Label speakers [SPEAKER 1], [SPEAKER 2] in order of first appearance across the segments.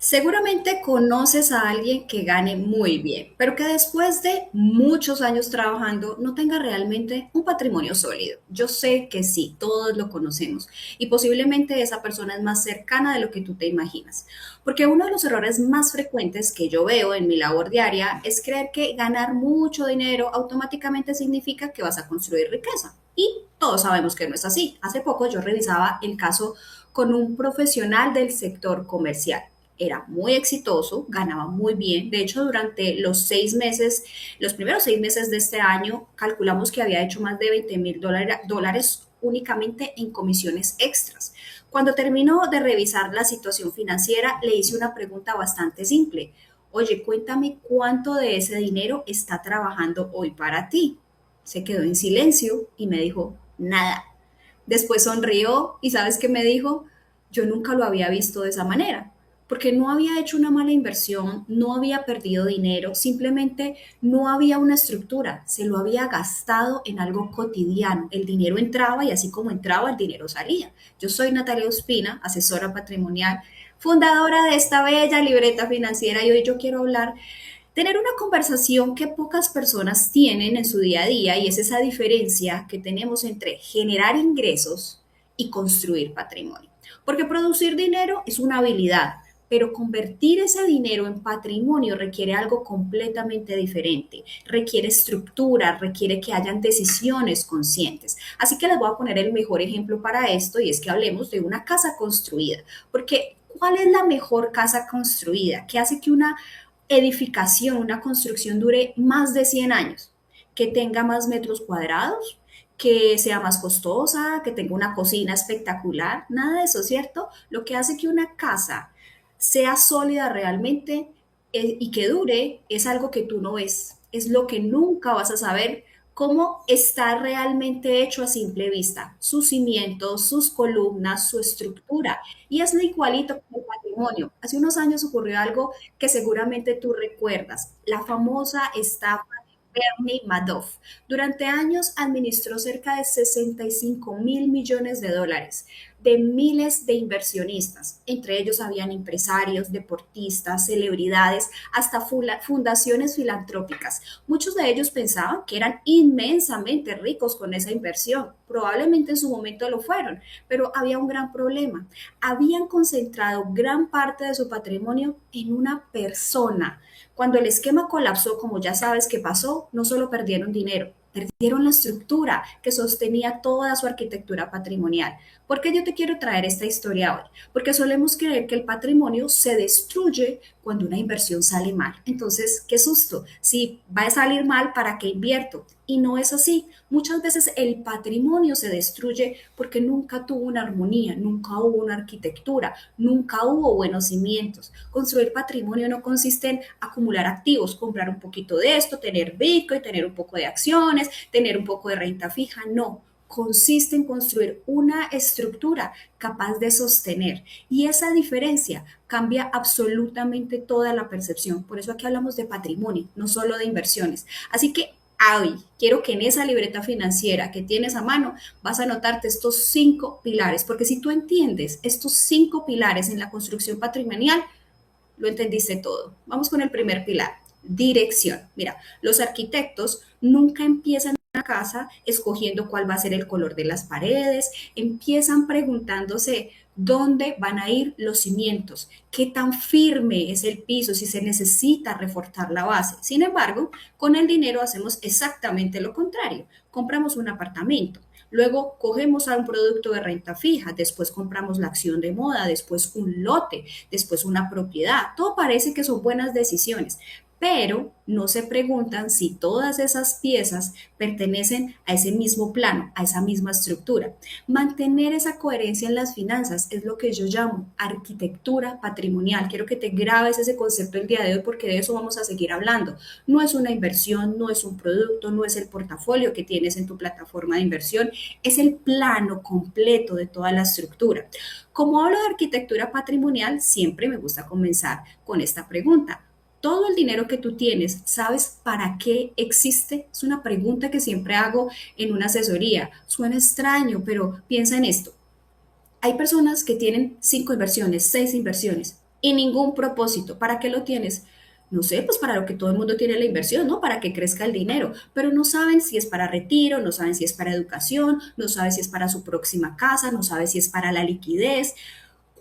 [SPEAKER 1] Seguramente conoces a alguien que gane muy bien, pero que después de muchos años trabajando no tenga realmente un patrimonio sólido. Yo sé que sí, todos lo conocemos y posiblemente esa persona es más cercana de lo que tú te imaginas. Porque uno de los errores más frecuentes que yo veo en mi labor diaria es creer que ganar mucho dinero automáticamente significa que vas a construir riqueza. Y todos sabemos que no es así. Hace poco yo revisaba el caso con un profesional del sector comercial. Era muy exitoso, ganaba muy bien. De hecho, durante los primeros 6 meses de este año, calculamos que había hecho más de $20,000 únicamente en comisiones extras. Cuando terminó de revisar la situación financiera, le hice una pregunta bastante simple. Oye, cuéntame cuánto de ese dinero está trabajando hoy para ti. Se quedó en silencio y me dijo, nada. Después sonrió y ¿sabes qué me dijo? Yo nunca lo había visto de esa manera, porque no había hecho una mala inversión, no había perdido dinero, simplemente no había una estructura, se lo había gastado en algo cotidiano. El dinero entraba y así como entraba, el dinero salía. Yo soy Natalia Ospina, asesora patrimonial, fundadora de esta bella libreta financiera y hoy yo quiero hablar tener una conversación que pocas personas tienen en su día a día y es esa diferencia que tenemos entre generar ingresos y construir patrimonio. Porque producir dinero es una habilidad, pero convertir ese dinero en patrimonio requiere algo completamente diferente, requiere estructura, requiere que hayan decisiones conscientes. Así que les voy a poner el mejor ejemplo para esto y es que hablemos de una casa construida, porque ¿cuál es la mejor casa construida? ¿Qué hace que una edificación, una construcción dure más de 100 años, que tenga más metros cuadrados, que sea más costosa, que tenga una cocina espectacular, nada de eso, ¿cierto? Lo que hace que una casa sea sólida realmente y que dure es algo que tú no ves, es lo que nunca vas a saber cómo está realmente hecho a simple vista, sus cimientos, sus columnas, su estructura. Y es lo igualito con el patrimonio. Hace unos años ocurrió algo que seguramente tú recuerdas, la famosa estafa de Bernie Madoff. Durante años administró cerca de 65.000 millones de dólares de miles de inversionistas. Entre ellos habían empresarios, deportistas, celebridades, hasta fundaciones filantrópicas. Muchos de ellos pensaban que eran inmensamente ricos con esa inversión. Probablemente en su momento lo fueron, pero había un gran problema. Habían concentrado gran parte de su patrimonio en una persona. Cuando el esquema colapsó, como ya sabes que pasó, no solo perdieron dinero, perdieron la estructura que sostenía toda su arquitectura patrimonial. ¿Por qué yo te quiero traer esta historia hoy? Porque solemos creer que el patrimonio se destruye cuando una inversión sale mal. Entonces, qué susto. Si va a salir mal, ¿para qué invierto? Y no es así. Muchas veces el patrimonio se destruye porque nunca tuvo una armonía, nunca hubo una arquitectura, nunca hubo buenos cimientos. Construir patrimonio no consiste en acumular activos, comprar un poquito de esto, tener Bitcoin, tener un poco de acciones, tener un poco de renta fija. No, consiste en construir una estructura capaz de sostener. Y esa diferencia cambia absolutamente toda la percepción. Por eso aquí hablamos de patrimonio, no solo de inversiones. Así que hoy quiero que en esa libreta financiera que tienes a mano vas a anotarte estos 5 pilares, porque si tú entiendes estos 5 pilares en la construcción patrimonial, lo entendiste todo. Vamos con el primer pilar, dirección. Mira, los arquitectos nunca empiezan una casa escogiendo cuál va a ser el color de las paredes, empiezan preguntándose dónde van a ir los cimientos, qué tan firme es el piso, si se necesita reforzar la base. Sin embargo, con el dinero hacemos exactamente lo contrario. Compramos un apartamento, luego cogemos a un producto de renta fija, después compramos la acción de moda, después un lote, después una propiedad. Todo parece que son buenas decisiones, pero no se preguntan si todas esas piezas pertenecen a ese mismo plano, a esa misma estructura. Mantener esa coherencia en las finanzas es lo que yo llamo arquitectura patrimonial. Quiero que te grabes ese concepto el día de hoy porque de eso vamos a seguir hablando. No es una inversión, no es un producto, no es el portafolio que tienes en tu plataforma de inversión, es el plano completo de toda la estructura. Como hablo de arquitectura patrimonial, siempre me gusta comenzar con esta pregunta. Todo el dinero que tú tienes, ¿sabes para qué existe? Es una pregunta que siempre hago en una asesoría. Suena extraño, pero piensa en esto. Hay personas que tienen 5 inversiones, 6 inversiones y ningún propósito. ¿Para qué lo tienes? No sé, pues para lo que todo el mundo tiene la inversión, ¿no? Para que crezca el dinero, pero no saben si es para retiro, no saben si es para educación, no saben si es para su próxima casa, no saben si es para la liquidez,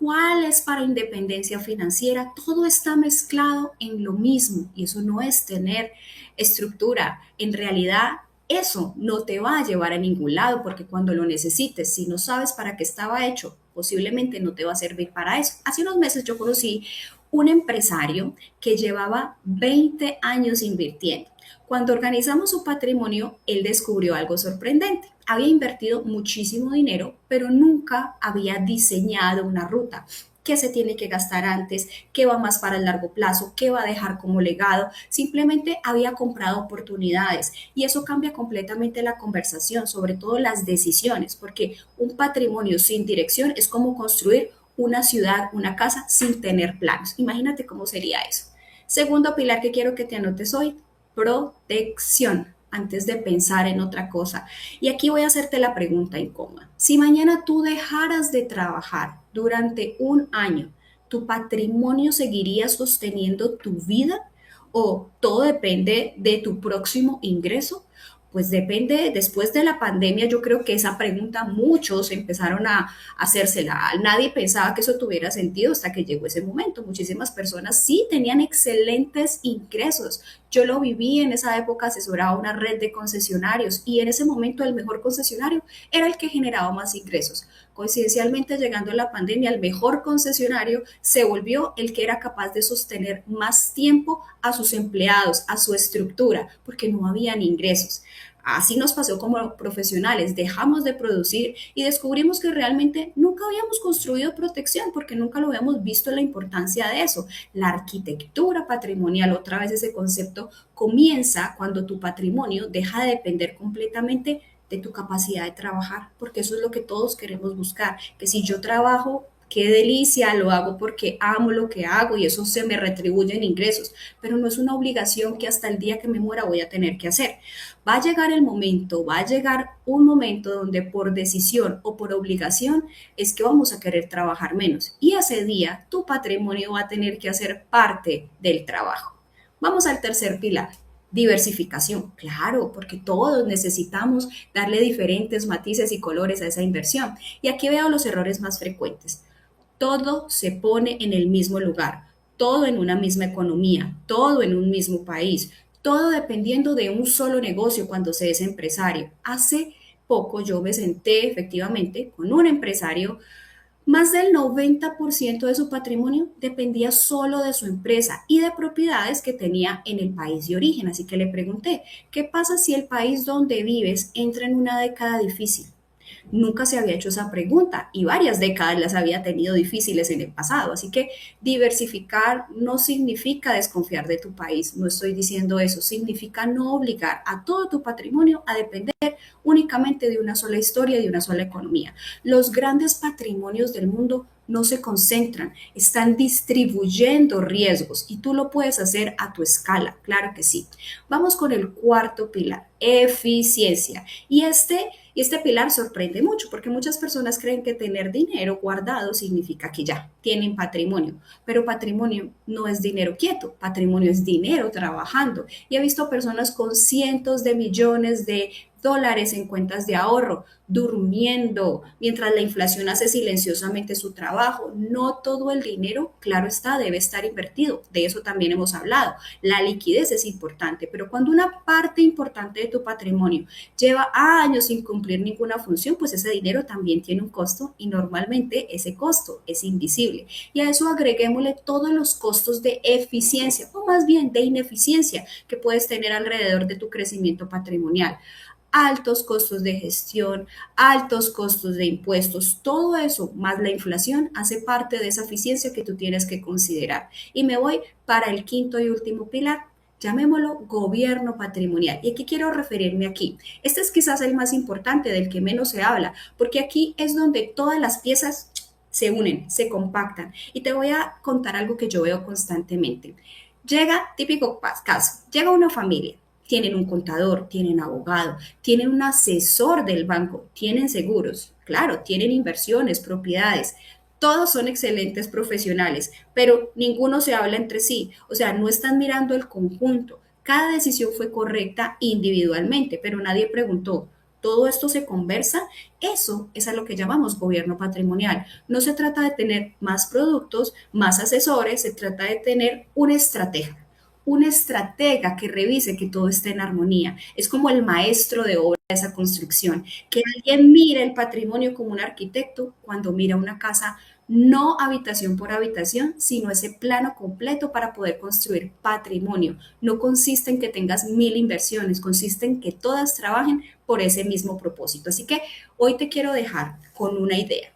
[SPEAKER 1] cuál es para independencia financiera. Todo está mezclado en lo mismo y eso no es tener estructura. En realidad, eso no te va a llevar a ningún lado porque cuando lo necesites, si no sabes para qué estaba hecho, posiblemente no te va a servir para eso. Hace unos meses yo conocí un empresario que llevaba 20 años invirtiendo. Cuando organizamos su patrimonio, él descubrió algo sorprendente. Había invertido muchísimo dinero, pero nunca había diseñado una ruta. ¿Qué se tiene que gastar antes? ¿Qué va más para el largo plazo? ¿Qué va a dejar como legado? Simplemente había comprado oportunidades y eso cambia completamente la conversación, sobre todo las decisiones, porque un patrimonio sin dirección es como construir una ciudad, una casa sin tener planos. Imagínate cómo sería eso. Segundo pilar que quiero que te anotes hoy, protección antes de pensar en otra cosa. Y aquí voy a hacerte la pregunta incómoda. Si mañana tú dejaras de trabajar durante un año, ¿tu patrimonio seguiría sosteniendo tu vida? ¿O todo depende de tu próximo ingreso? Pues depende, después de la pandemia yo creo que esa pregunta muchos empezaron a hacérsela. Nadie pensaba que eso tuviera sentido hasta que llegó ese momento. Muchísimas personas sí tenían excelentes ingresos. Yo lo viví en esa época, asesoraba una red de concesionarios y en ese momento el mejor concesionario era el que generaba más ingresos. Coincidencialmente, llegando la pandemia, el mejor concesionario se volvió el que era capaz de sostener más tiempo a sus empleados, a su estructura, porque no habían ingresos. Así nos pasó como profesionales, dejamos de producir y descubrimos que realmente nunca habíamos construido protección porque nunca lo habíamos visto la importancia de eso. La arquitectura patrimonial, otra vez ese concepto, comienza cuando tu patrimonio deja de depender completamente de tu capacidad de trabajar, porque eso es lo que todos queremos buscar, que si yo trabajo, qué delicia, lo hago porque amo lo que hago y eso se me retribuye en ingresos, pero no es una obligación que hasta el día que me muera voy a tener que hacer. Va a llegar el momento, va a llegar un momento donde por decisión o por obligación es que vamos a querer trabajar menos y ese día tu patrimonio va a tener que hacer parte del trabajo. Vamos al tercer pilar. Diversificación, claro, porque todos necesitamos darle diferentes matices y colores a esa inversión. Y aquí veo los errores más frecuentes. Todo se pone en el mismo lugar, todo en una misma economía, todo en un mismo país, todo dependiendo de un solo negocio cuando se es empresario. Hace poco yo me senté efectivamente con un empresario. Más del 90% de su patrimonio dependía solo de su empresa y de propiedades que tenía en el país de origen. Así que le pregunté, ¿qué pasa si el país donde vives entra en una década difícil? Nunca se había hecho esa pregunta y varias décadas las había tenido difíciles en el pasado. Así que diversificar no significa desconfiar de tu país, no estoy diciendo eso, significa no obligar a todo tu patrimonio a depender únicamente de una sola historia y de una sola economía. Los grandes patrimonios del mundo no se concentran, están distribuyendo riesgos y tú lo puedes hacer a tu escala, claro que sí. Vamos con el cuarto pilar, eficiencia. Y este pilar sorprende mucho porque muchas personas creen que tener dinero guardado significa que ya tienen patrimonio, pero patrimonio no es dinero quieto, patrimonio es dinero trabajando. Y he visto personas con cientos de millones de dólares en cuentas de ahorro, durmiendo, mientras la inflación hace silenciosamente su trabajo. No todo el dinero, claro está, debe estar invertido. De eso también hemos hablado. La liquidez es importante, pero cuando una parte importante de tu patrimonio lleva años sin cumplir ninguna función, pues ese dinero también tiene un costo y normalmente ese costo es invisible. Y a eso agreguémosle todos los costos de eficiencia, o más bien de ineficiencia que puedes tener alrededor de tu crecimiento patrimonial, altos costos de gestión, altos costos de impuestos, todo eso más la inflación hace parte de esa eficiencia que tú tienes que considerar. Y me voy para el quinto y último pilar, llamémoslo gobierno patrimonial. ¿Y aquí quiero referirme aquí? Este es quizás el más importante, del que menos se habla, porque aquí es donde todas las piezas se unen, se compactan. Y te voy a contar algo que yo veo constantemente. Llega, típico caso, llega una familia, tienen un contador, tienen abogado, tienen un asesor del banco, tienen seguros, claro, tienen inversiones, propiedades, Todos son excelentes profesionales, pero ninguno se habla entre sí, o sea, no están mirando el conjunto. Cada decisión fue correcta individualmente, pero nadie preguntó, ¿todo esto se conversa? Eso es a lo que llamamos gobierno patrimonial. No se trata de tener más productos, más asesores, se trata de tener una estratega que revise que todo esté en armonía. Es como el maestro de obra de esa construcción, que alguien mire el patrimonio como un arquitecto cuando mira una casa, no habitación por habitación, sino ese plano completo para poder construir patrimonio. No consiste en que tengas 1000 inversiones, consiste en que todas trabajen por ese mismo propósito. Así que hoy te quiero dejar con una idea.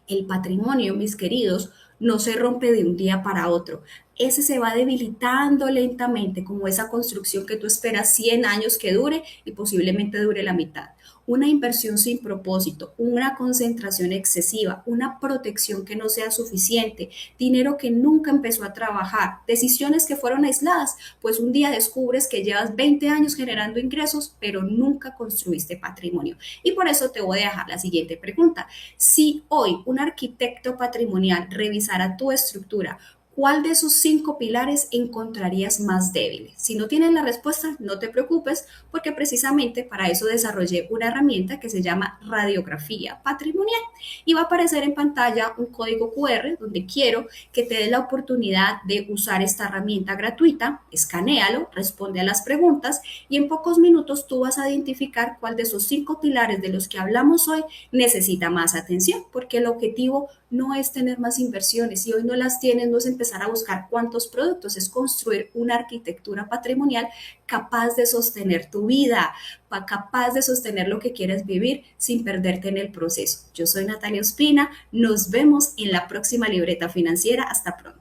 [SPEAKER 1] El patrimonio, mis queridos, no se rompe de un día para otro. Ese se va debilitando lentamente, como esa construcción que tú esperas 100 años que dure y posiblemente dure la mitad. Una inversión sin propósito, una concentración excesiva, una protección que no sea suficiente, dinero que nunca empezó a trabajar, decisiones que fueron aisladas, pues un día descubres que llevas 20 años generando ingresos, pero nunca construiste patrimonio. Y por eso te voy a dejar la siguiente pregunta. Si hoy un arquitecto patrimonial revisara tu estructura, ¿cuál de esos 5 pilares encontrarías más débil? Si no tienes la respuesta, no te preocupes, porque precisamente para eso desarrollé una herramienta que se llama radiografía patrimonial y va a aparecer en pantalla un código QR donde quiero que te dé la oportunidad de usar esta herramienta gratuita, escanéalo, responde a las preguntas y en pocos minutos tú vas a identificar cuál de esos 5 pilares de los que hablamos hoy necesita más atención, porque el objetivo no es tener más inversiones. Si hoy no las tienes, no es empezar a buscar cuántos productos, es construir una arquitectura patrimonial capaz de sostener tu vida, capaz de sostener lo que quieres vivir sin perderte en el proceso. Yo soy Natalia Ospina, nos vemos en la próxima libreta financiera. Hasta pronto.